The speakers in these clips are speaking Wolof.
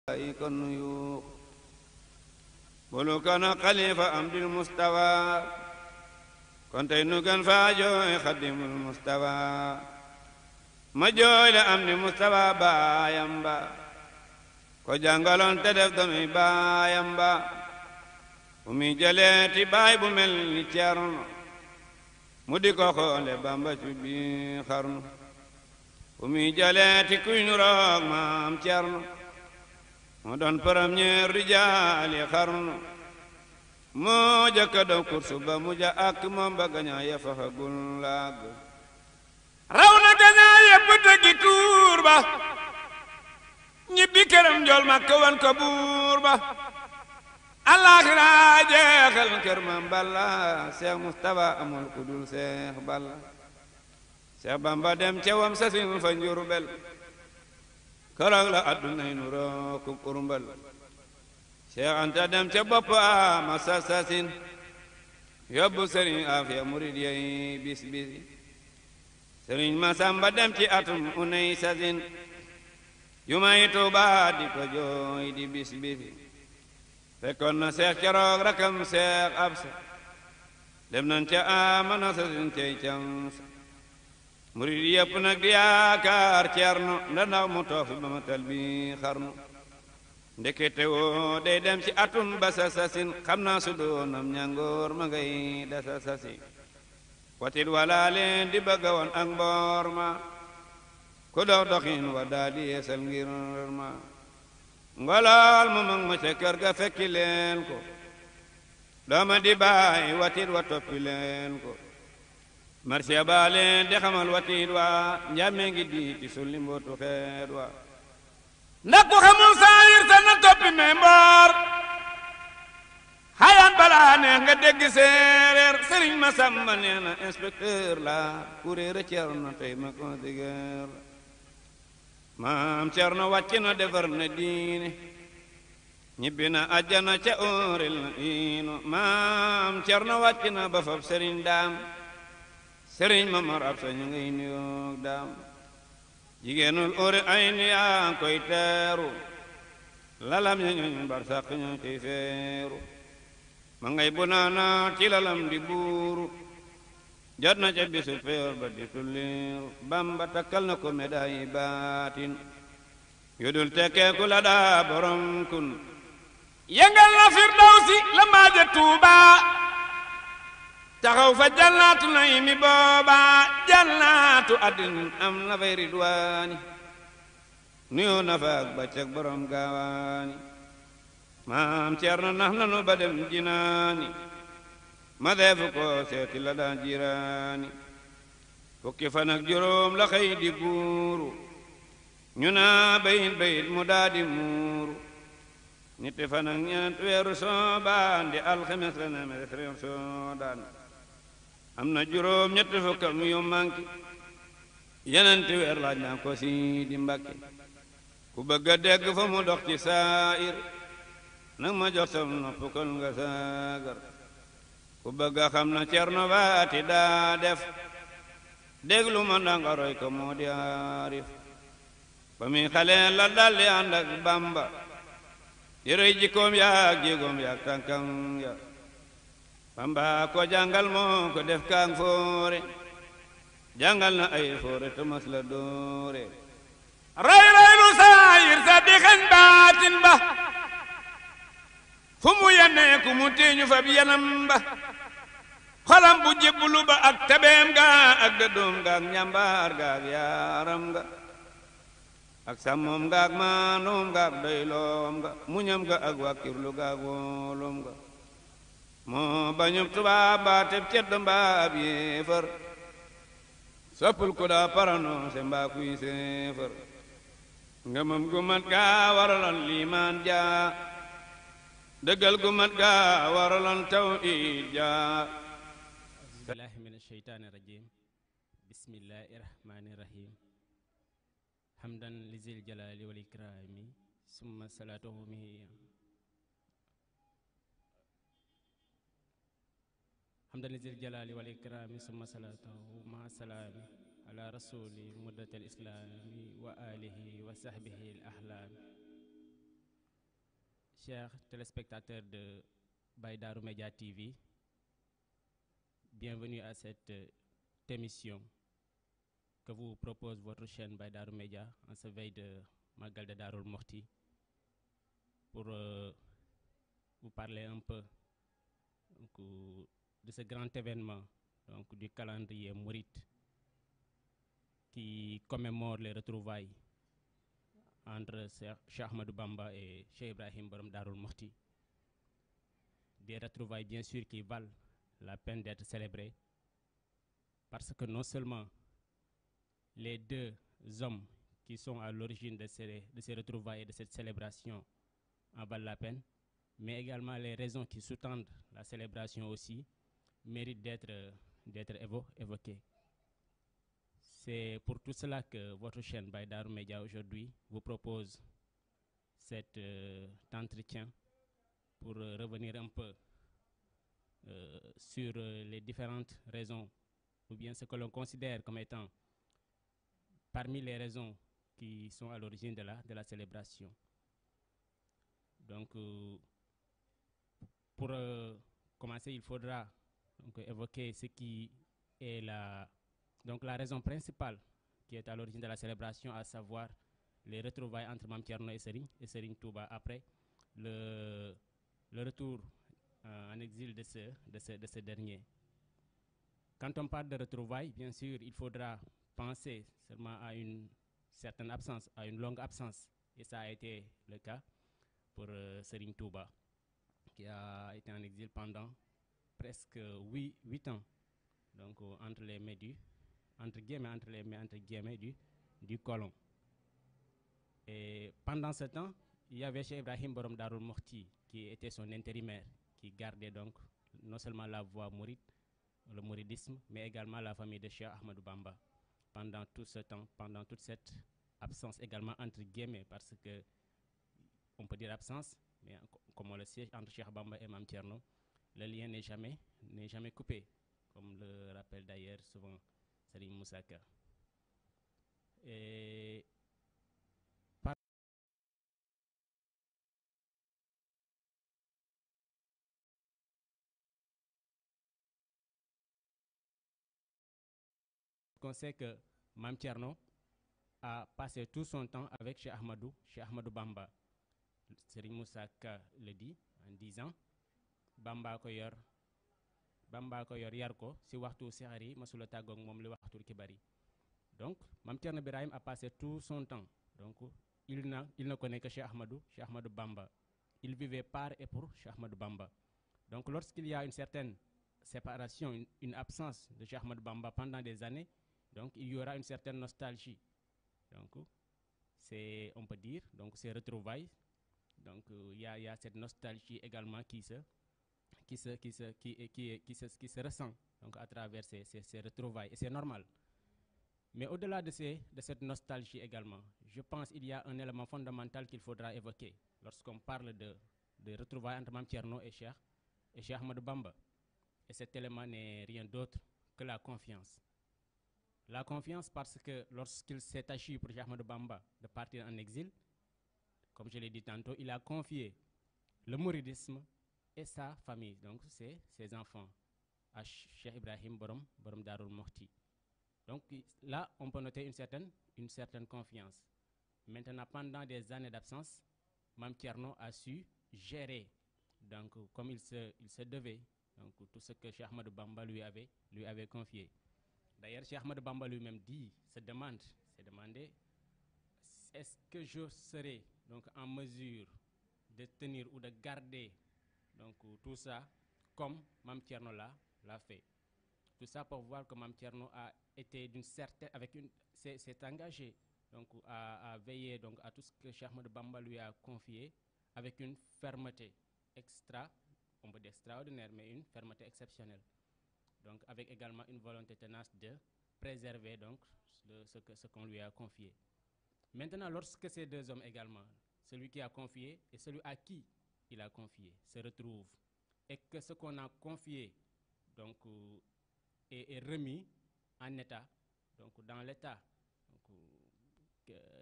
kon nuyu bulu kana xalifa am dil mustawa kon tey nu gan faa jooy xadimul mustawa ma jooy la am di mustawa baayam ba ko jàngaloon te def domi baayam ba bu mi jëleeti baay bu mel ni Ceerno mu di ko xoole Bamba ci bi xarnu bu mi jëleeti kuy nu roog maam Ceerno moo doon premier rijaali xarnu moo jëkka daw kursu ba muja ak moom ba gañaa ya faxagul laag raw na gañaa yépp tëggi tuur ba ñibbi këram njool ma kawan ko buur ba alaaxira jeexal kër Maam Balla Seex Mustafa amul ku dul Seex Balla Seex Bamba dem ca wam sasin fa Njurbel keroog la addunay nu rooku kurmbal Seex Anta dem ca bopp ama sasin yóbbu sëriñ Afiya murid yey bis bisi sëriñ Masamba dem ci atum unay sasin jumay Tuubaa di ko jooy di bis bisi fekkoon na Seex keroog rakam Seex Absa dem nañ ca amana sasin cey cam murid yépp nag di yaakaar Ceerno ndaw mu toofi ba ma tal bi xarnu ndekete woo day dem ci atum ba sasin xam naa su doonam ñangoor ma ngay dasa sasi watit wala leen di bëgga woon ak mboor ma ku dox doxin wa daa di yeesal ngir ma ngolol mu mag ma ca kër ga fekki leen ko dooma di baay watit wa toppi leen ko marsiya baa leen di xamal watit wa njàmme ngi di ci sulli mbootu xeet wa ndax ku xamul saayir sa na toppi me mboor xayaan balaa neex nga dégg séeréer sëriñ ma sàmba nee na inspecteur la kuréer a Ceerno tey ma ko digër maam Ceerno wàcc na defar na diine ñibbi na àjjana ca óoril na iinu maam Ceerno wàcc na ba fab sëriñ daam sëriñ ma mar ab sa ñu ngay nuyoog daam jigéenul óori ay ni yaa koy teeru lalam ña ñooñ bar sàq ñoo ciy feeru ma ngay bu naana ci lalam di buuru jot na ca bisu feer ba di tulliiru Bamba takkal na ko médaille baatin yudul tekkeeku la daa borom kun yëngal na firdawsi la maaja Tuuba taxaw fa jannaatu nay mi booba jannaatu addin am na fay ridwaani nuyoo na fa ak baccak borom gaawaani maam Ceerno nax nanu ba dem jinaani ma deefu ko seeti la daan jiraani fukki fan ak juróom la xëy di guuru ñu naa bayit mu daa di muuru ñetti fan ak ñeent weeru soobaan di alxames la nemes réew soodaan am na juróom ñetti fukkam yu manki yenenti weer laaj naa ko si di Mbàkke ku bëgg a dégg fa mu dox ci saayir nag ma jox sam nopp kon nga saagar ku bëgg a xam na Ceerno baati daa def déglu ma ndanga roy ko moo di aarif ba mi xale la daldi ànd ak Bamba di roy jikkoom yaak jéegoom yaak tànkam ya Bamba ko jàngal moo ko def kaang foore jàngal na ay foore tomas la doore ray lu saayir sa di xañ baatin ba fu mu yennee ku mu teeñu fa bi yanam ba xolam bu jébbulu ba ak tebeem ga ak dëddoom ga ak njàmbaar ga ak yaaram ga ak sàmmoom ga ak maanoom ga ak doyloom ga muñam ga ak wàkkirlu ga ak wóolom ga moo bañub tubaab mbaa teb ceddo mbaa ab yéefar soppul ku daa parano se mbaa kuy séefar ngëmam gu mat gaa waraloon liimaan jaa dëggal gu mat gaa waraloon tawhiid jaa billahi min asheytaani rajim bismillahi rahmani rahim hamdan li zil jalali wal ikrami summa salatuhu mihi hamdan li zil jalali wal ikrami summa salatuhu ma salaami ala rasuli muddatil islami wa alihi wa sahbihi al ahlami chers téléspectateurs de Baïdarou Média TV, bienvenue à cette émission que vous propose votre chaîne Baïdarou Média en ce veille de Magal de Darou Mouhty pour vous parler un peu donc, de ce grand événement donc, du calendrier mouride qui commémore les retrouvailles entre Cheikh Ahmadou Bamba et Cheikh Ibrahim Borom Darou Mouhty. Des retrouvailles bien sûr qui valent la peine d'être célébrées parce que non seulement les deux hommes qui sont à l'origine de ces retrouvailles et de cette célébration en valent la peine, mais également les raisons qui sous-tendent la célébration aussi méritent d'être évoquées. C'est pour tout cela que votre chaîne Baïdarou Média aujourd'hui vous propose cet entretien pour revenir un peu sur les différentes raisons ou bien ce que l'on considère comme étant parmi les raisons qui sont à l'origine de la célébration. Donc, pour commencer, il faudra donc, évoquer ce qui est la raison principale qui est à l'origine de la célébration, à savoir les retrouvailles entre Mame Thierno et Serigne Touba après le retour en exil de ce dernier. Quand on parle de retrouvailles, bien sûr, il faudra penser seulement à une certaine absence, à une longue absence. Et ça a été le cas pour Serigne Touba, qui a été en exil pendant presque 8 ans, donc entre les mains du colon. Et pendant ce temps, il y avait Cheikh Ibrahim Borom Darou Mouhty qui était son intérimaire, qui gardait donc non seulement la voie mouride, le mouridisme, mais également la famille de Cheikh Ahmadou Bamba pendant tout ce temps, pendant toute cette absence également entre guillemets, parce que on peut dire absence, mais comme on le sait, entre Cheikh Bamba et Mame Thierno, le lien n'est jamais coupé, comme le rappelle d'ailleurs souvent Serigne Moussa Ka. Et on sait que Mame Thierno a passé tout son temps avec Cheikh Ahmadou Bamba. Serigne Moussa Ka le dit en disant Bamba ko yor yar ko si waxtu sexar yi masula tàggoog moom li waxtu ki bari. Donc Mame Thierno Birahim a passé tout son temps, donc il ne connaît que Cheikh Ahmadou Bamba. Il vivait par et pour Cheikh Ahmadou Bamba. Donc lorsqu'il y a une certaine séparation, une absence de Cheikh Ahmadou Bamba pendant des années, donc il y aura une certaine nostalgie. Donc on peut dire, donc ces retrouvailles. Donc il y a cette nostalgie également qui se ressent donc à travers ces retrouvailles, et c'est normal. Mais au-delà de cette nostalgie également, je pense qu'il y a un élément fondamental qu'il faudra évoquer lorsqu'on parle de retrouvailles entre Mame Thierno et Cheikh Ahmadou Bamba. Et cet élément n'est rien d'autre que la confiance. La confiance, parce que lorsqu'il s'est agi pour Cheikh Ahmadou Bamba de partir en exil, comme je l'ai dit tantôt, il a confié le mouridisme et sa famille, donc c'est ses enfants, à Cheikh Ibrahim Borom Darou Mouhty. Donc là, on peut noter une certaine confiance. Maintenant, pendant des années d'absence, Mame Thierno a su gérer, donc comme il se devait, donc tout ce que Cheikh Ahmadou Bamba lui avait confié. D'ailleurs, Cheikh Ahmadou Bamba lui-même s'est demandé, est-ce que je serai donc en mesure de tenir ou de garder donc tout ça comme Mame Thierno l'a fait. Tout ça pour voir que Mame Thierno a été s'est engagé donc à veiller donc à tout ce que Cheikh Ahmadou Bamba lui a confié avec une fermeté on peut dire extraordinaire, mais une fermeté exceptionnelle. Donc avec également une volonté tenace de préserver donc ce qu'on lui a confié. Maintenant, lorsque ces deux hommes également, celui qui a confié et celui à qui il a confié, se retrouvent, et que ce qu'on a confié donc est remis en état, donc dans l'état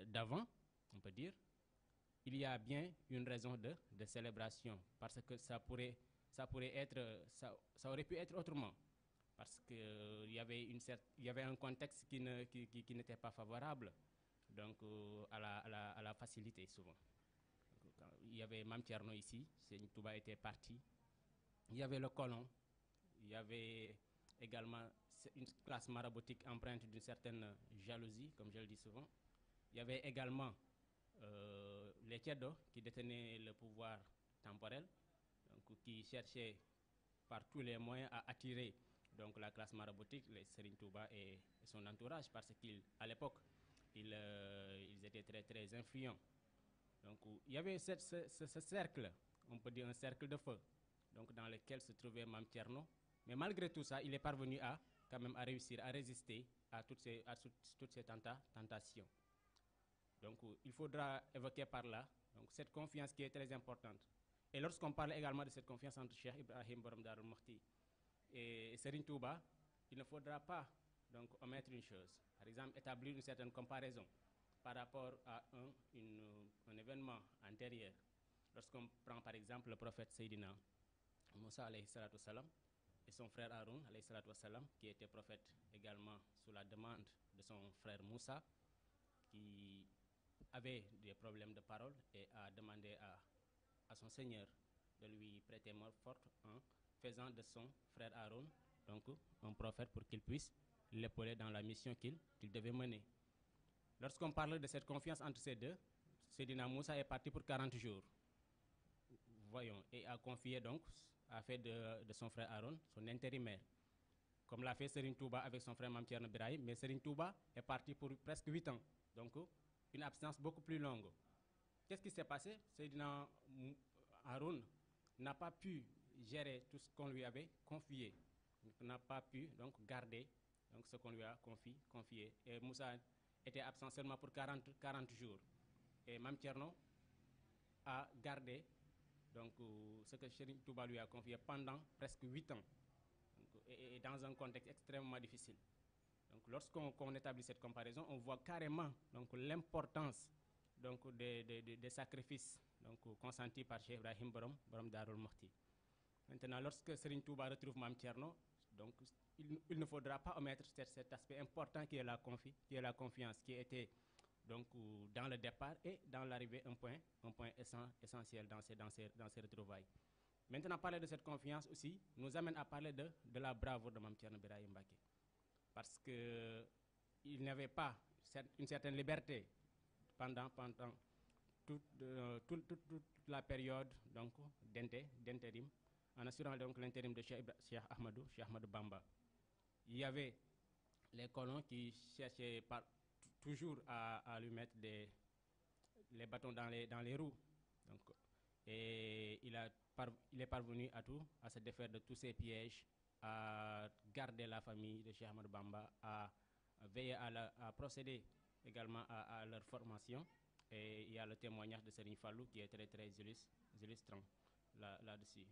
d'avant, on peut dire, il y a bien une raison de célébration, parce que ça pourrait être, ça aurait pu être autrement, parce qu'il y avait un contexte qui n'était pas favorable, donc à la facilité souvent. Donc, il y avait Mam Tierno ici, Serigne Touba était parti, il y avait le colon, il y avait également une classe maraboutique empreinte d'une certaine jalousie, comme je le dis souvent. Il y avait également les Tchèdos qui détenaient le pouvoir temporel, donc, qui cherchaient par tous les moyens à attirer donc, la classe maraboutique, les Serigne Touba et son entourage, parce qu'à l'époque, ils étaient très, très influents. Donc, il y avait ce cercle, on peut dire un cercle de feu, donc, dans lequel se trouvait Mam Tierno. Mais malgré tout ça, il est parvenu quand même à réussir à résister à toutes ces tentations. Donc, il faudra évoquer par là donc, cette confiance qui est très importante. Et lorsqu'on parle également de cette confiance entre Cheikh Ibrahim Borom Darou Mouhty et Serigne Touba, il ne faudra pas donc, omettre une chose. Par exemple, établir une certaine comparaison par rapport à un événement antérieur. Lorsqu'on prend par exemple le prophète Sayyidina Moussa alayhi salatu wassalam, et son frère Haroun alayhi salatu wassalam, qui était prophète également sous la demande de son frère Moussa, qui avait des problèmes de parole et a demandé à son Seigneur de lui prêter main forte en faisant de son frère Haroun donc un prophète pour qu'il puisse l'épauler dans la mission qu'il devait mener. Lorsqu'on parle de cette confiance entre ces deux, Sayyidina Moussa est parti pour 40 jours, voyons, et a confié donc, a fait de son frère Haroun son intérimaire, comme l'a fait Serigne Touba avec son frère Mam Thierno Birahim, mais Serigne Touba est parti pour presque 8 ans, donc une absence beaucoup plus longue. Qu'est-ce qui s'est passé? Sayyidina Haroun n'a pas pu gérer tout ce qu'on lui avait confié, n'a pas pu donc garder donc, ce qu'on lui a confié. Et Moussa était absent seulement pour 40 jours. Et Mam Thierno a gardé donc, ce que Serigne Touba lui a confié pendant presque 8 ans, donc, et dans un contexte extrêmement difficile. Donc, lorsqu'on établit cette comparaison, on voit carrément l'importance des sacrifices donc, consentis par Cheikh Ibrahim Borom Darou Mouhty. Maintenant, lorsque Serigne Touba retrouve Mam Thierno, donc, il ne faudra pas omettre cet aspect important qui est la confiance, qui était donc, dans le départ et dans l'arrivée un point essentiel dans ces retrouvailles. Maintenant, parler de cette confiance aussi nous amène à parler de la bravoure de Mam Thierno Birahim Mbacké. Parce qu'il n'avait pas une certaine liberté pendant toute la période d'intérim, en assurant donc l'intérim de Cheikh Ahmadou Bamba. Il y avait les colons qui cherchaient toujours à lui mettre les bâtons dans les roues. Donc, et il est parvenu à se défaire de tous ces pièges, à garder la famille de Cheikh Ahmadou Bamba, à veiller à procéder également à leur formation. Et il y a le témoignage de Serigne Fallou qui est très très illustrant là-dessus.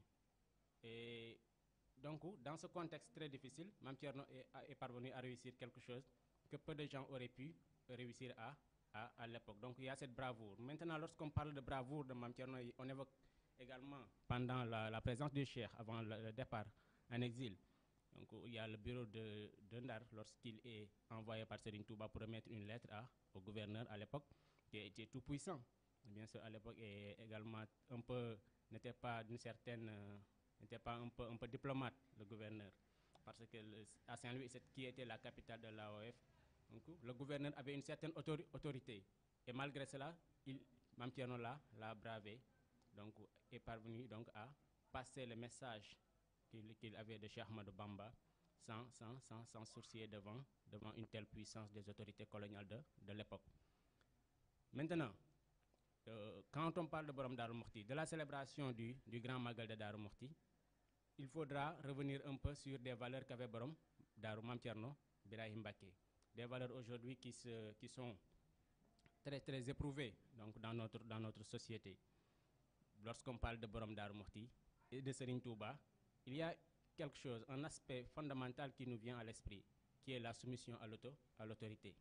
Et donc, dans ce contexte très difficile, Mam Thierno est parvenu à réussir quelque chose que peu de gens auraient pu réussir à l'époque. Donc, il y a cette bravoure. Maintenant, lorsqu'on parle de bravoure de Mam Thierno, on évoque également pendant la présence du Cheikh, avant le départ en exil. Donc, il y a le bureau de Ndar, lorsqu'il est envoyé par Serigne Touba pour remettre une lettre au gouverneur à l'époque, qui était tout puissant. Bien sûr, à l'époque, et également n'était pas d'une certaine, n'était pas un peu diplomate, le gouverneur. Parce que à Saint-Louis, qui était la capitale de l'AOF, donc, le gouverneur avait une certaine autorité. Et malgré cela, Mam Thierno l'a bravé, donc est parvenu donc à passer le message qu'il avait de Cheikh Ahmadou Bamba sans sourciller devant une telle puissance des autorités coloniales de l'époque. Maintenant, quand on parle de Borom Darou Mouhty, de la célébration du Grand Magal de Darou Mouhty, il faudra revenir un peu sur des valeurs qu'avait Borom Darou Mam Thierno Birahim Mbacké. Des valeurs aujourd'hui qui sont très très éprouvées donc, dans notre société. Lorsqu'on parle de Borom Darou Mouhty et de Serigne Touba, il y a quelque chose, un aspect fondamental qui nous vient à l'esprit, qui est la soumission à l'autorité.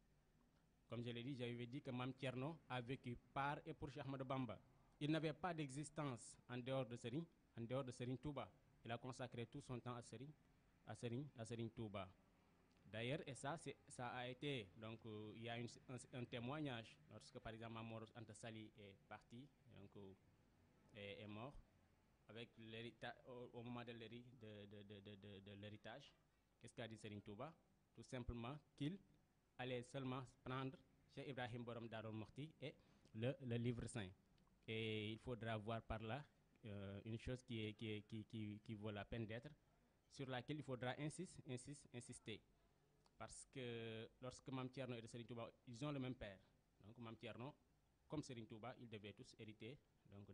Comme je l'ai dit, j'avais dit que Mam Tierno a vécu par et pour Cheikh Ahmadou Bamba. Il n'avait pas d'existence en dehors de Serigne Touba. Il a consacré tout son temps à Serigne Touba. D'ailleurs, et ça a été, donc il y a un témoignage, lorsque par exemple Mamour Anta Sali est parti, donc est mort, avec au moment de l'héritage, qu'est-ce qu'a dit Serigne Touba? Tout simplement qu'il allait seulement prendre Cheikh Ibrahim Borom Darou Mokhti et le livre saint. Et il faudra voir par là une chose qui vaut la peine d'être, sur laquelle il faudra insister. Parce que lorsque Mam Tierno et Serigne Touba, ils ont le même père. Donc Mam Tierno, comme Serigne Touba, ils devaient tous hériter donc,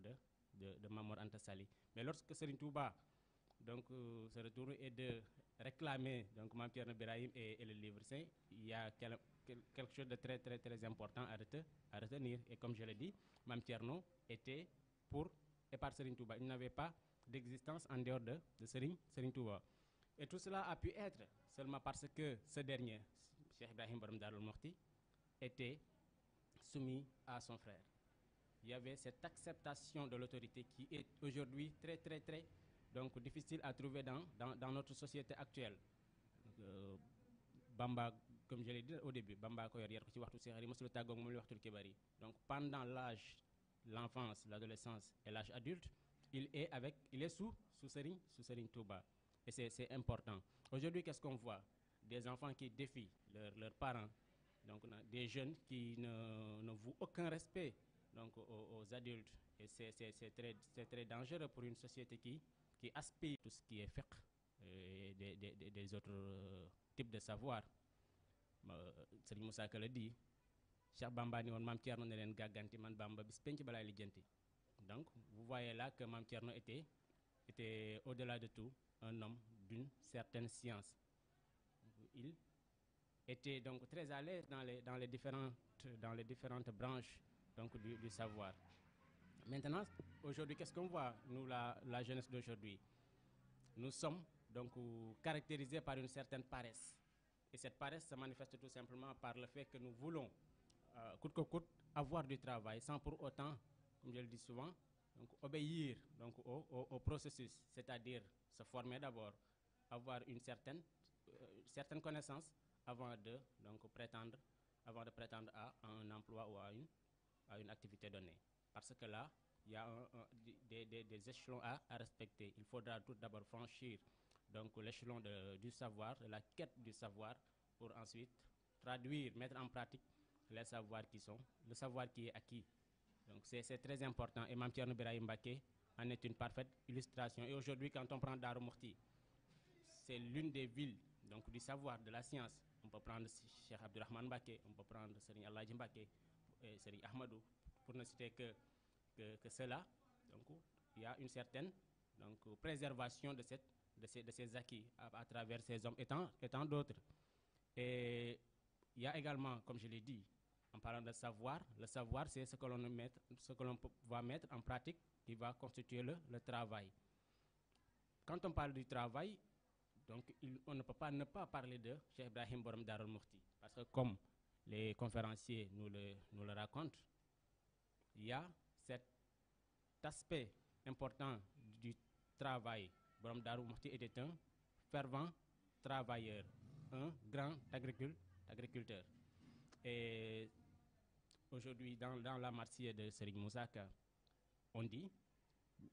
de Mamour Anta Sali. Mais lorsque Serigne Touba donc, se retourne et de réclamer donc, Mam Tierno Birahim et le livre saint, il y a quelque chose de très très très important à retenir. Et comme je l'ai dit, Mam Tierno était pour et par Serigne Touba. Il n'avait pas d'existence en dehors de Serigne Touba. Et tout cela a pu être seulement parce que ce dernier, Cheikh Ibrahim Borom Darou Mokhti, était soumis à son frère. Il y avait cette acceptation de l'autorité qui est aujourd'hui très très très donc difficile à trouver dans notre société actuelle. Bamba, comme je l'ai dit au début, Bamba ko yor yar ko ci waxtu Cheikh Mosul tagok mom li waxtu kibari. Donc pendant l'âge, l'enfance, l'adolescence et l'âge adulte, il est sous Serigne Touba. Et c'est important. Aujourd'hui, qu'est-ce qu'on voit? Des enfants qui défient leurs parents, donc des jeunes qui ne vouent aucun respect donc, aux adultes. Et c'est très dangereux pour une société qui aspire tout ce qui est fiqh et des autres types de savoir. Serigne Moussa Ka le dit, Cheikh Bamba ni won Mam Tierno ne len gaganti man Bamba bis penc balay lijeenti. Donc vous voyez là que Mam Tierno était au-delà de tout un homme d'une certaine science. Il était donc très à l'aise dans les différentes branches donc, du savoir. Maintenant, aujourd'hui, qu'est-ce qu'on voit, nous, la jeunesse d'aujourd'hui? Nous sommes donc caractérisés par une certaine paresse. Et cette paresse se manifeste tout simplement par le fait que nous voulons, coûte que coûte, avoir du travail sans pour autant, comme je le dis souvent, donc, obéir donc, au processus, c'est-à-dire se former d'abord, avoir une certaine connaissance avant de prétendre à un emploi ou à une activité donnée. Parce que là, il y a des échelons à respecter. Il faudra tout d'abord franchir donc l'échelon du savoir, de la quête du savoir, pour ensuite traduire, mettre en pratique le savoir qui est acquis. Donc c'est très important. Et Mam Tierno Birahim Mbacké en est une parfaite illustration. Et aujourd'hui, quand on prend Darou Mokhti, c'est l'une des villes donc, du savoir, de la science. On peut prendre Cheikh Abdourahmane Mbacké, on peut prendre Serigne Alhaji Mbacké, Serigne Ahmadou, pour ne citer que cela. Donc il y a une certaine donc, préservation de ces acquis à travers ces hommes et tant d'autres. Et il y a également, comme je l'ai dit, en parlant de savoir, le savoir c'est ce que l'on va mettre en pratique qui va constituer le travail. Quand on parle du travail, donc on ne peut pas ne pas parler de Cheikh Ibrahim Borom Darou Mokhti. Parce que comme les conférenciers nous le racontent, il y a cet aspect important du travail. Borom Darou Mokhti était un fervent travailleur, un grand agriculteur. Et aujourd'hui, dans la Marseillaise de Serigne Moussa Ka, on dit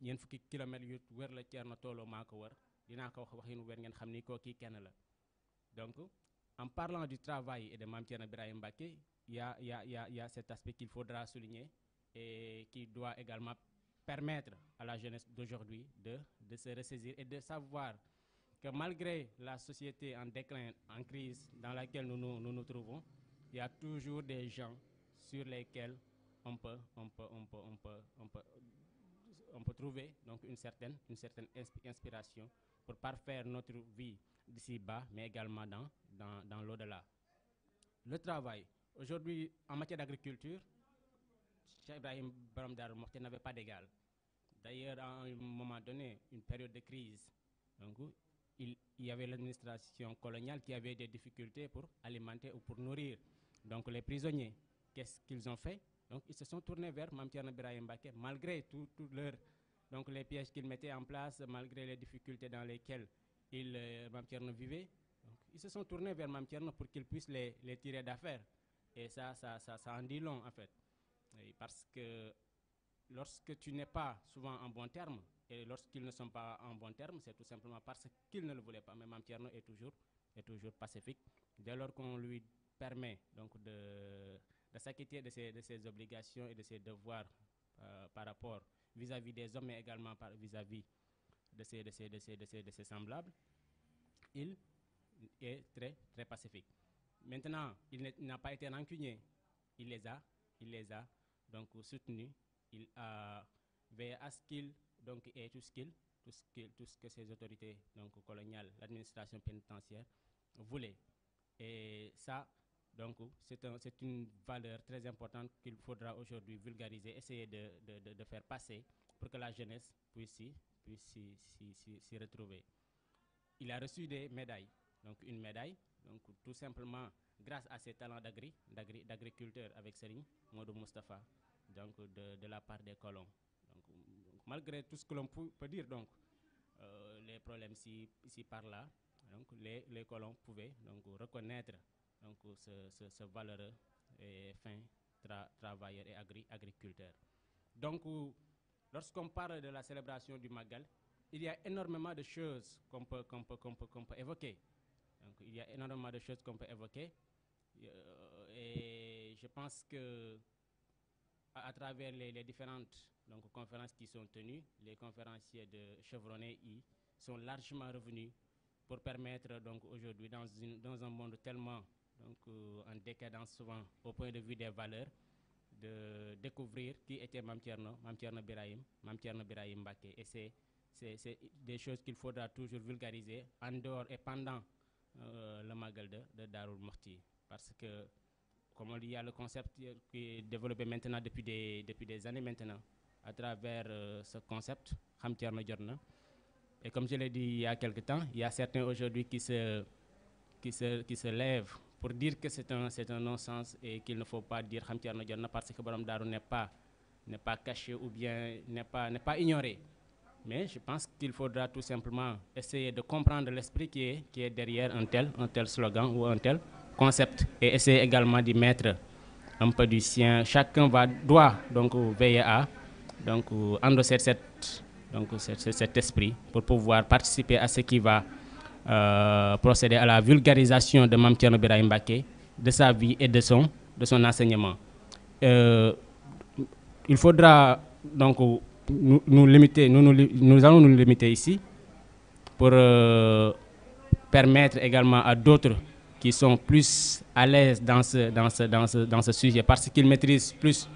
ñen fukki kilomètres yu wër la Thierno tooloo maa ko wër dinaa ko wax waxinu wër ngeen xam ni koo kii kenn la. Donc en parlant du travail et de Mam Tierno Birahim Mbacké, il y a cet aspect qu'il faudra souligner et qui doit également permettre à la jeunesse d'aujourd'hui de se ressaisir et de savoir que malgré la société en déclin, en crise dans laquelle nous trouvons, il y a toujours des gens sur lesquels on peut trouver donc une certaine inspiration pour parfaire notre vie d'ici bas, mais également dans l'au-delà. Le travail. Aujourd'hui, en matière d'agriculture, Cheikh Ibrahim Borom Darou Mokhti n'avait pas d'égal. D'ailleurs, à un moment donné, une période de crise, donc, il y avait l'administration coloniale qui avait des difficultés pour alimenter ou pour nourrir Donc les prisonniers, qu'est-ce qu'ils ont fait? Donc ils se sont tournés vers Mame Thierno Birahim Mbacké, malgré tout leur, donc les pièges qu'ils mettaient en place, malgré les difficultés dans lesquelles Mame Thierno vivait. Donc, ils se sont tournés vers Mame Thierno pour qu'il puisse les tirer d'affaire. Et ça en dit long en fait. Et parce que lorsque tu n'es pas souvent en bon terme, et lorsqu'ils ne sont pas en bon terme, c'est tout simplement parce qu'ils ne le voulaient pas. Mais Mame Thierno est toujours pacifique. Dès lors qu'on lui permet donc de s'acquitter de ses obligations et de ses devoirs par rapport vis-à-vis des hommes, mais également vis-à-vis de ses semblables, il est très, très pacifique. Maintenant, il n'a pas été rancunier. Il les a donc soutenus. Il a veillé à ce qu'il donc ait tout ce que ces autorités donc coloniales, l'administration pénitentiaire voulaient. Et ça, donc, c'est une valeur très importante qu'il faudra aujourd'hui vulgariser, essayer de faire passer pour que la jeunesse puisse s'y retrouver. Il a reçu des médailles. Donc une médaille, donc tout simplement grâce à ses talents d'agriculteur avec Serigne Modou Moustapha, donc de la part des colons. Donc malgré tout ce que l'on peut dire, donc les problèmes ici par là, donc les colons pouvaient donc reconnaître donc ce valeureux et fin travailleur et agriculteur. Donc lorsqu'on parle de la célébration du Magal, il y a énormément de choses qu'on peut évoquer. Donc, il y a énormément de choses qu'on peut évoquer. Et je pense que à travers les différentes donc, conférences qui sont tenues, les conférenciers de chevronnés sont largement revenus pour permettre donc aujourd'hui dans un monde tellement donc en décadence souvent au point de vue des valeurs, de découvrir qui était Mame Thierno Birahim Mbacké. Et c'est des choses qu'il faudra toujours vulgariser en dehors et pendant le Magal de Darou Mouhty, parce que comme on dit, il y a le concept qui est développé maintenant depuis des années maintenant à travers ce concept Xam Thierno Jotna. Et comme je l'ai dit il y a quelque temps, il y a certains aujourd'hui qui se lèvent pour dire que c'est un non-sens et qu'il ne faut pas dire Xam Thierno Jotna parce que Borom Darou n'est pas caché ou bien n'est pas ignoré. Mais je pense qu'il faudra tout simplement essayer de comprendre l'esprit qui est derrière un tel slogan ou un tel concept et essayer également d'y mettre un peu du sien. Chacun doit donc veiller à donc endosser cet esprit pour pouvoir participer à ce qui va procéder à la vulgarisation de Mame Thierno Birahim Mbacké, de sa vie et de son enseignement. Il faudra donc nous allons nous limiter ici pour permettre également à d'autres qui sont plus à l'aise dans ce sujet parce qu'ils maîtrisent plus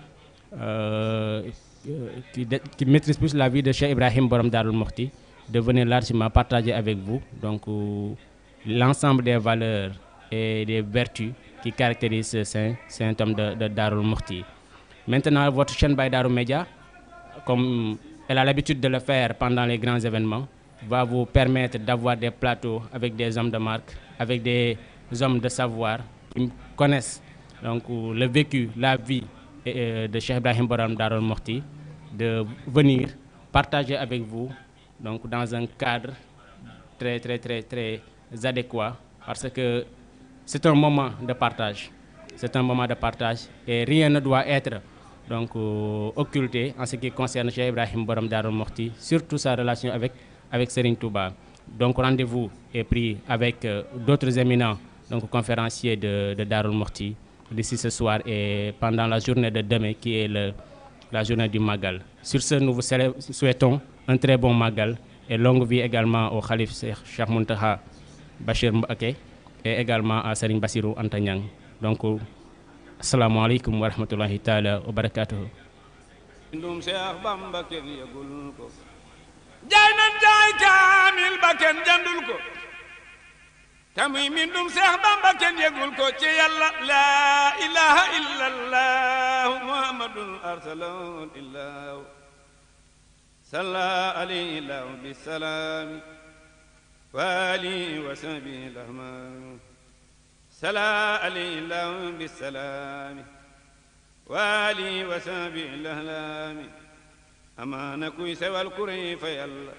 qui maîtrisent plus la vie de Cheikh Ibrahim Borom Darou Mouhty, de venir largement partager avec vous donc l'ensemble des valeurs et des vertus qui caractérisent ce saint homme de Darou Mouhty. Maintenant, votre chaîne Baye Darou Média, comme elle a l'habitude de le faire pendant les grands événements, va vous permettre d'avoir des plateaux avec des hommes de marque, avec des hommes de savoir qui connaissent donc le vécu, la vie de Cheikh Ibrahim Borom Darou Mouhty, de venir partager avec vous donc dans un cadre très très très très adéquat parce que c'est un moment de partage. C'est un moment de partage et rien ne doit être donc occulté en ce qui concerne Cheikh Ibrahim Borom Darou Mouhty, surtout sa relation avec Serigne Touba. Donc rendez-vous est pris avec d'autres éminents donc conférenciers de Darou Mouhty d'ici ce soir et pendant la journée de demain qui est la journée du Magal. Sur ce, nous vous souhaitons un très bon Magal et longue vie également au Khalif Cheikh Mountakha Bachir Mbacké et également à Serigne Bassirou Anta Niang. Donc assalamu alaikum wa rahmatullahi ta'ala wa barakatuh. Ndum Cheikh Bamba ken yegul ko jaay nan jaay kaamil ba ken jandul ko tamuy mindum Cheikh Bamba ken yegul ko ci Yàlla la ilaha illallah muhammadun arsalahu illahu salla alayhi lahu bisalam wa alihi wa sahbihi lahma sala alayhi llahu bisalaami waali wa saabi lahlaami amaana kuy sewal ku rëy fa yàlla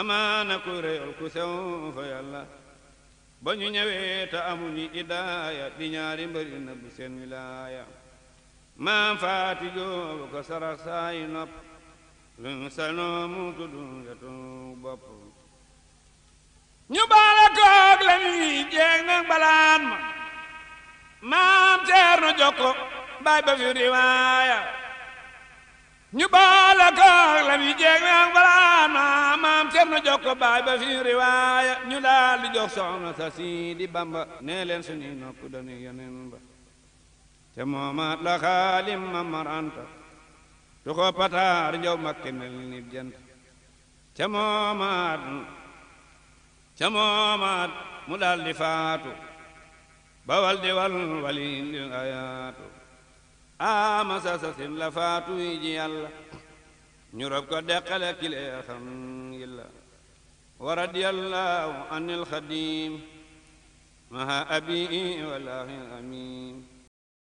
amaana kuy rëyal ku sew fa yàlla ba ñu ñëwee te amuñu idaaya di ñaari mbëri na bu seen wilaaya maam faati joobu ko sarax saayi nopp lu salnoo mu tuddu yetu bopp ñu baala koog la ñuy jeeg nag balaan ma maam Ceerno Jokko baay ba fi riwaaya ñu baala koog la ñuy jeeg nag balaan ma maam Ceerno Jokko baay ba fi riwaaya ñu daal di jox soxna sa Sidi Bamba nee leen suñuy nopp dañuy yonen ba te moomaat la xaalim ma maranta tu ko pataar njaw makke mel ni jant ca moomaat mu daal di faatu bawal di wal wali di ayaatu ama sasasin la faatu yi ji yàlla ñu rob ko deqale kilee xam yilla wa radiyallahu anil xadim maha abi wallahi amin